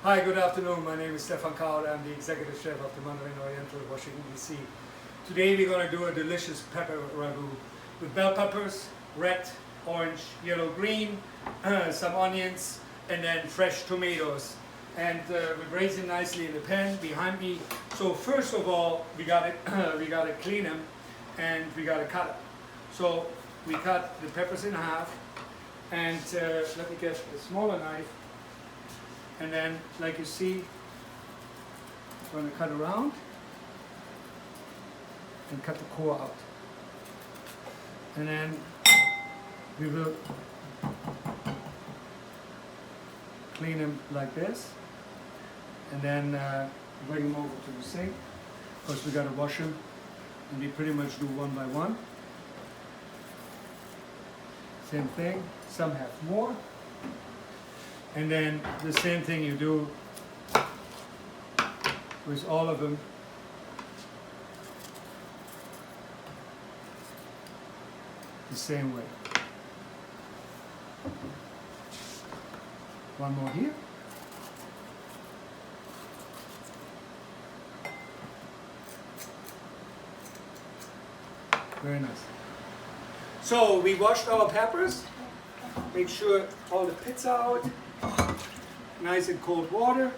Hi, good afternoon. My name is Stefan Kaut. I'm the executive chef of the Mandarin Oriental, Washington, D.C. Today we're going to do a delicious pepper ragout with bell peppers, red, orange, yellow, green, some onions, and then fresh tomatoes. And we braise it nicely in the pan behind me. So first of all, we got to clean them and we got to cut them. So we cut the peppers in half, and let me get a smaller knife. And then, like you see, I'm going to cut around and cut the core out. And then we will clean them like this. And then bring them over to the sink. Of course, we got to wash them. And we pretty much do one by one. Same thing. Some have more. And then the same thing you do with all of them. The same way. One more here. Very nice. So we washed our peppers. Make sure all the pits are out. Nice and cold water.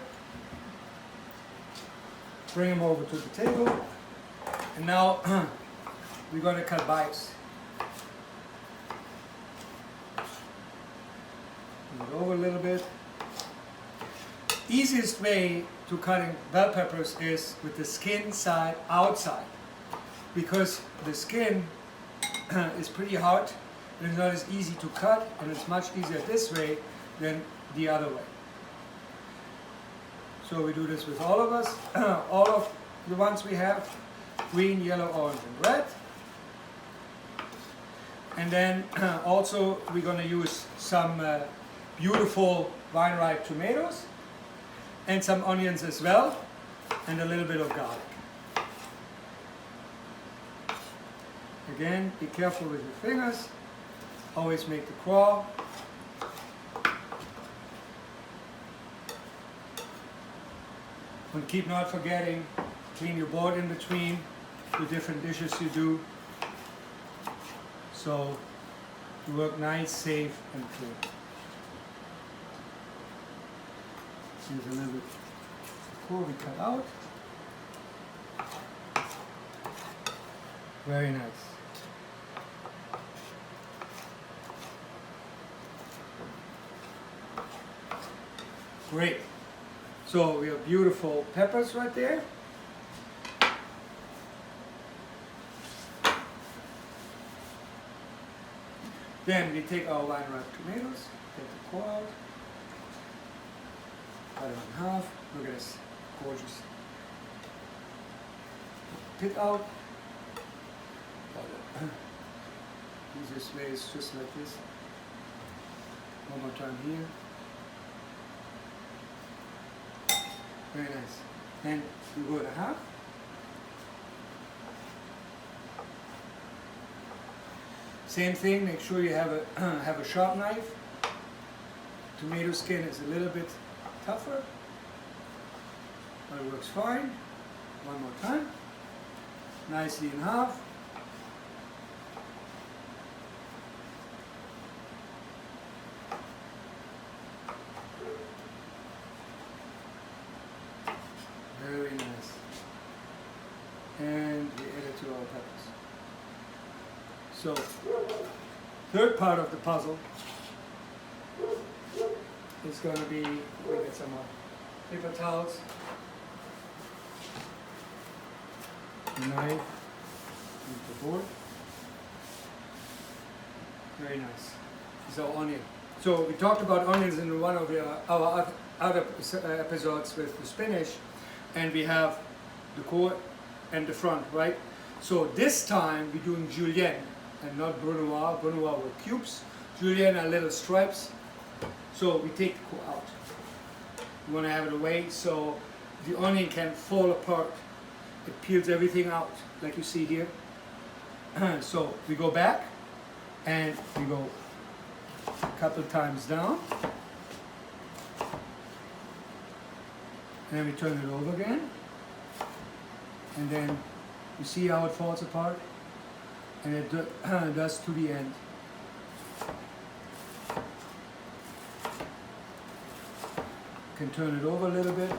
Bring them over to the table. And now we're going to cut bites. Move it over a little bit. Easiest way to cutting bell peppers is with the skin side outside, because the skin is pretty hard and it's not as easy to cut, and it's much easier this way than the other way. So we do this with all of us, all of the ones we have, green, yellow, orange, and red. And then also we're going to use some beautiful vine-ripe tomatoes and some onions as well, and a little bit of garlic. Again, be careful with your fingers. Always make the claw. And keep not forgetting, clean your board in between the different dishes you do. So you work nice, safe, and clean. Here's a little bit before we cut out. Very nice. Great. So we have beautiful peppers right there. Then we take our vine-ripe tomatoes, take the core out, cut it in half. Look at this, gorgeous. Pit out. Easiest way is just like this. One more time here. Very nice. Then you go to half. Same thing, make sure you have a sharp knife. Tomato skin is a little bit tougher, but it works fine. One more time. Nicely in half. Very nice. And we add it to our peppers. So, third part of the puzzle is going to be, we get some paper towels, knife, and the board. Very nice. So onion. So we talked about onions in one of our other episodes with the spinach. And we have the core and the front, right? So this time we're doing julienne and not brunoise. Brunoise were cubes. Julienne are little stripes. So we take the core out. You want to have it away so the onion can fall apart. It peels everything out, like you see here. So we go back and we go a couple times down. And then we turn it over again. And then you see how it falls apart? And it does to the end. You can turn it over a little bit.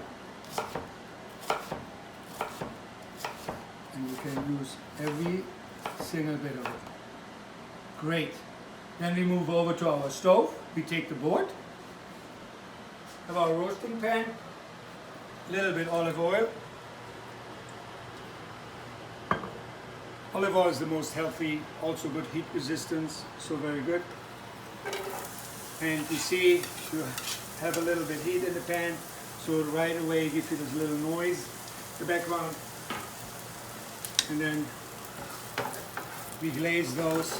And you can use every single bit of it. Great. Then we move over to our stove. We take the board, have our roasting pan, a little bit olive oil. Olive oil is the most healthy, also good heat resistance, so very good. And you see, you have a little bit heat in the pan, so right away gives you this little noise in the background. And then we glaze those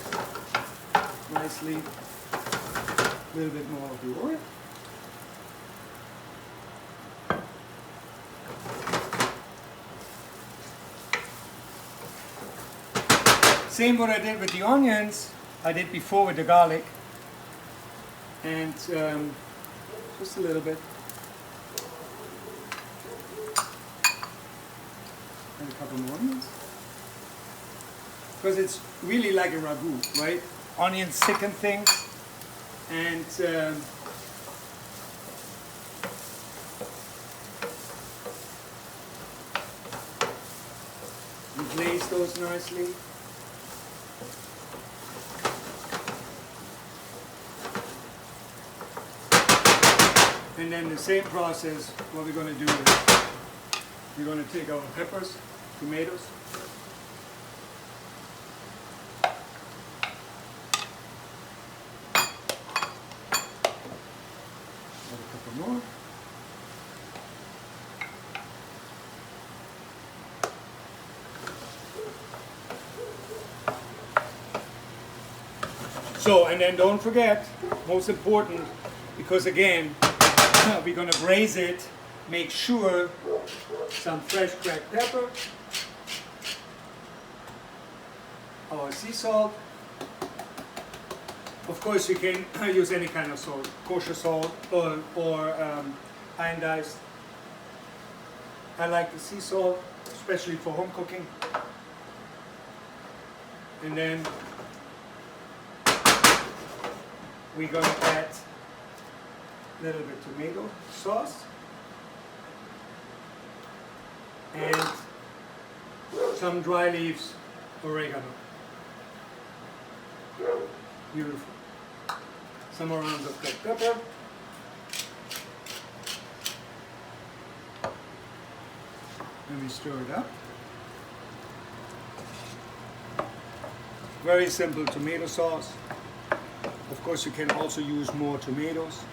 nicely, a little bit more of the oil. Same what I did with the onions, I did before with the garlic. And just a little bit. And a couple more onions. Because it's really like a ragout, right? Onions thicken things. And we glaze those nicely. And then the same process, what we're going to do is we're going to take our peppers, tomatoes, add a couple more, so, and then don't forget, most important, because again, we're going to braise it, make sure some fresh cracked pepper, our sea salt. Of course you can use any kind of salt, kosher salt or iodized. I like the sea salt, especially for home cooking. And then we're going to add a little bit tomato sauce and some dry leaves oregano. Beautiful. Some more rounds of black pepper. And we stir it up. Very simple tomato sauce. Of course you can also use more tomatoes.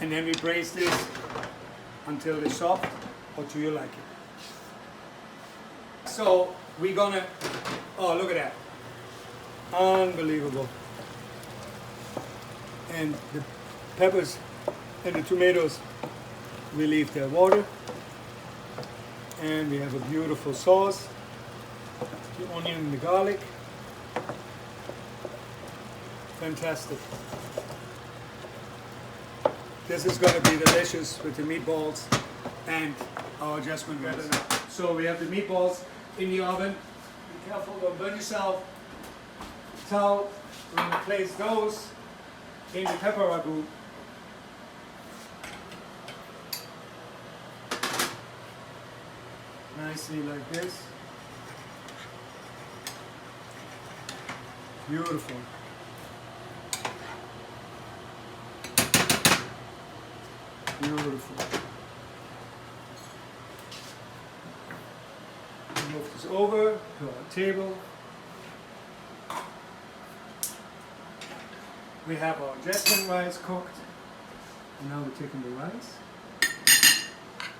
And then we braise this until it's soft or to your liking. So we're gonna, oh look at that, unbelievable. And the peppers and the tomatoes relieve their water. And we have a beautiful sauce, the onion and the garlic. Fantastic. This is going to be delicious with the meatballs and our jasmine rice. So we have the meatballs in the oven. Be careful, don't burn yourself. So we're going to place those in the pepper ragout. Nicely like this. Beautiful. Beautiful. Move this over to our table. We have our jasmine rice cooked. And now we're taking the rice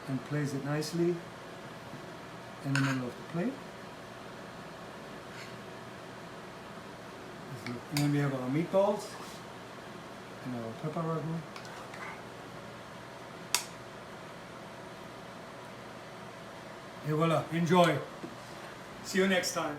and place it nicely in the middle of the plate. And then we have our meatballs and our pepper ragout. Et voila, enjoy. See you next time.